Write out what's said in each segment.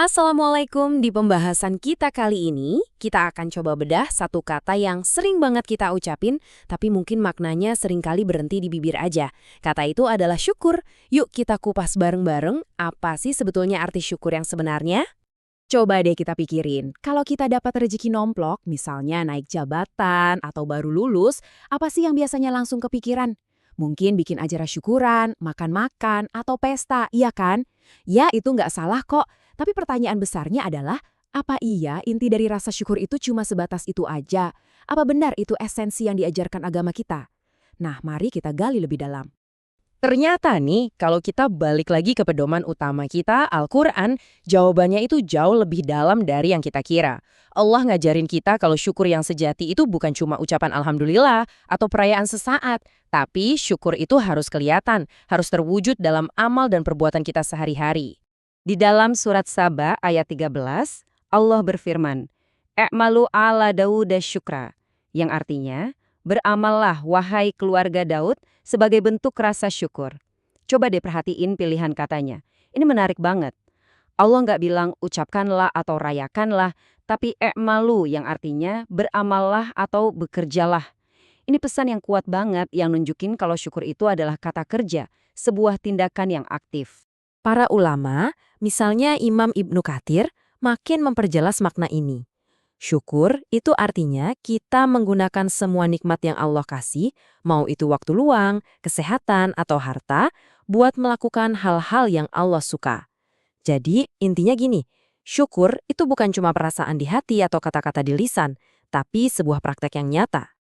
Assalamualaikum, di pembahasan kita kali ini, kita akan coba bedah satu kata yang sering banget kita ucapin, tapi mungkin maknanya seringkali berhenti di bibir aja. Kata itu adalah syukur. Yuk kita kupas bareng-bareng, apa sih sebetulnya arti syukur yang sebenarnya? Coba deh kita pikirin, kalau kita dapat rezeki nomplok, misalnya naik jabatan atau baru lulus, apa sih yang biasanya langsung kepikiran? Mungkin bikin acara syukuran, makan-makan, atau pesta, iya kan? Ya, itu nggak salah kok. Tapi pertanyaan besarnya adalah, apa iya inti dari rasa syukur itu cuma sebatas itu aja? Apa benar itu esensi yang diajarkan agama kita? Nah, mari kita gali lebih dalam. Ternyata nih, kalau kita balik lagi ke pedoman utama kita, Al-Quran, jawabannya itu jauh lebih dalam dari yang kita kira. Allah ngajarin kita kalau syukur yang sejati itu bukan cuma ucapan Alhamdulillah atau perayaan sesaat, tapi syukur itu harus kelihatan, harus terwujud dalam amal dan perbuatan kita sehari-hari. Di dalam surat Saba ayat 13, Allah berfirman, "I'malu ala Dawuda syukra," yang artinya, beramallah wahai keluarga Daud sebagai bentuk rasa syukur. Coba deh perhatiin pilihan katanya. Ini menarik banget. Allah nggak bilang ucapkanlah atau rayakanlah, tapi i'malu yang artinya beramallah atau bekerjalah. Ini pesan yang kuat banget yang nunjukin kalau syukur itu adalah kata kerja, sebuah tindakan yang aktif. Para ulama, misalnya Imam Ibnu Katsir, makin memperjelas makna ini. Syukur itu artinya kita menggunakan semua nikmat yang Allah kasih, mau itu waktu luang, kesehatan, atau harta, buat melakukan hal-hal yang Allah suka. Jadi intinya gini, syukur itu bukan cuma perasaan di hati atau kata-kata di lisan, tapi sebuah praktek yang nyata.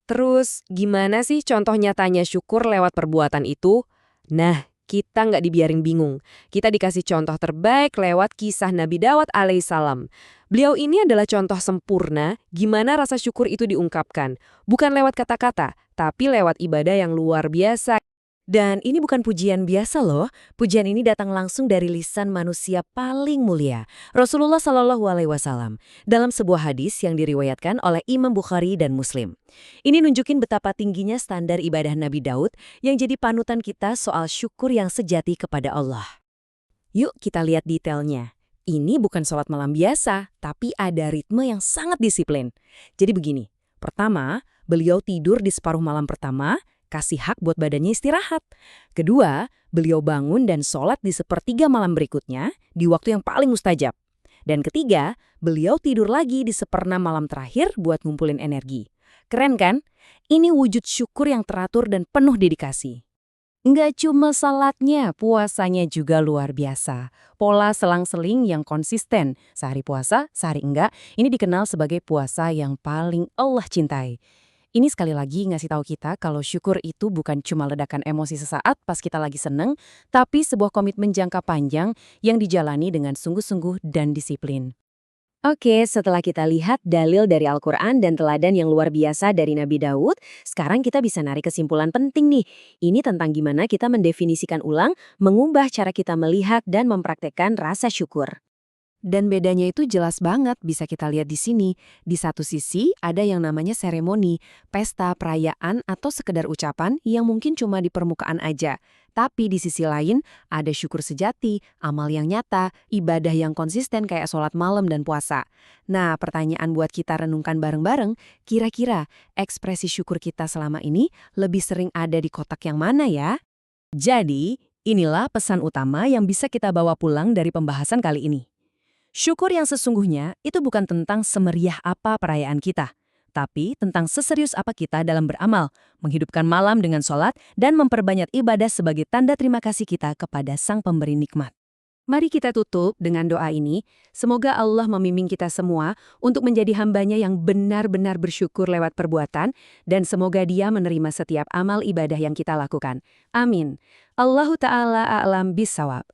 Terus gimana sih contoh nyatanya syukur lewat perbuatan itu? Nah, kita nggak dibiarin bingung. Kita dikasih contoh terbaik lewat kisah Nabi Dawud alaihissalam. Beliau ini adalah contoh sempurna gimana rasa syukur itu diungkapkan. Bukan lewat kata-kata, tapi lewat ibadah yang luar biasa. Dan ini bukan pujian biasa loh. Pujian ini datang langsung dari lisan manusia paling mulia, Rasulullah Shallallahu Alaihi Wasallam, dalam sebuah hadis yang diriwayatkan oleh Imam Bukhari dan Muslim. Ini nunjukin betapa tingginya standar ibadah Nabi Daud yang jadi panutan kita soal syukur yang sejati kepada Allah. Yuk kita lihat detailnya. Ini bukan sholat malam biasa, tapi ada ritme yang sangat disiplin. Jadi begini, pertama, beliau tidur di separuh malam pertama, kasih hak buat badannya istirahat. Kedua, beliau bangun dan sholat di sepertiga malam berikutnya, di waktu yang paling mustajab. Dan ketiga, beliau tidur lagi di seperenam malam terakhir buat ngumpulin energi. Keren kan? Ini wujud syukur yang teratur dan penuh dedikasi. Nggak cuma salatnya, puasanya juga luar biasa. Pola selang-seling yang konsisten. Sehari puasa, sehari enggak. Ini dikenal sebagai puasa yang paling Allah cintai. Ini sekali lagi ngasih tahu kita kalau syukur itu bukan cuma ledakan emosi sesaat pas kita lagi seneng, tapi sebuah komitmen jangka panjang yang dijalani dengan sungguh-sungguh dan disiplin. Oke, setelah kita lihat dalil dari Al-Quran dan teladan yang luar biasa dari Nabi Daud, sekarang kita bisa narik kesimpulan penting nih. Ini tentang gimana kita mendefinisikan ulang, mengubah cara kita melihat dan mempraktekkan rasa syukur. Dan bedanya itu jelas banget bisa kita lihat di sini. Di satu sisi ada yang namanya seremoni, pesta, perayaan, atau sekedar ucapan yang mungkin cuma di permukaan aja. Tapi di sisi lain ada syukur sejati, amal yang nyata, ibadah yang konsisten kayak sholat malam dan puasa. Nah, pertanyaan buat kita renungkan bareng-bareng, kira-kira ekspresi syukur kita selama ini lebih sering ada di kotak yang mana ya? Jadi, inilah pesan utama yang bisa kita bawa pulang dari pembahasan kali ini. Syukur yang sesungguhnya itu bukan tentang semeriah apa perayaan kita, tapi tentang seserius apa kita dalam beramal, menghidupkan malam dengan sholat, dan memperbanyak ibadah sebagai tanda terima kasih kita kepada Sang Pemberi Nikmat. Mari kita tutup dengan doa ini, semoga Allah membimbing kita semua untuk menjadi hambanya yang benar-benar bersyukur lewat perbuatan, dan semoga Dia menerima setiap amal ibadah yang kita lakukan. Amin. Allahu Ta'ala a'lam bishawab.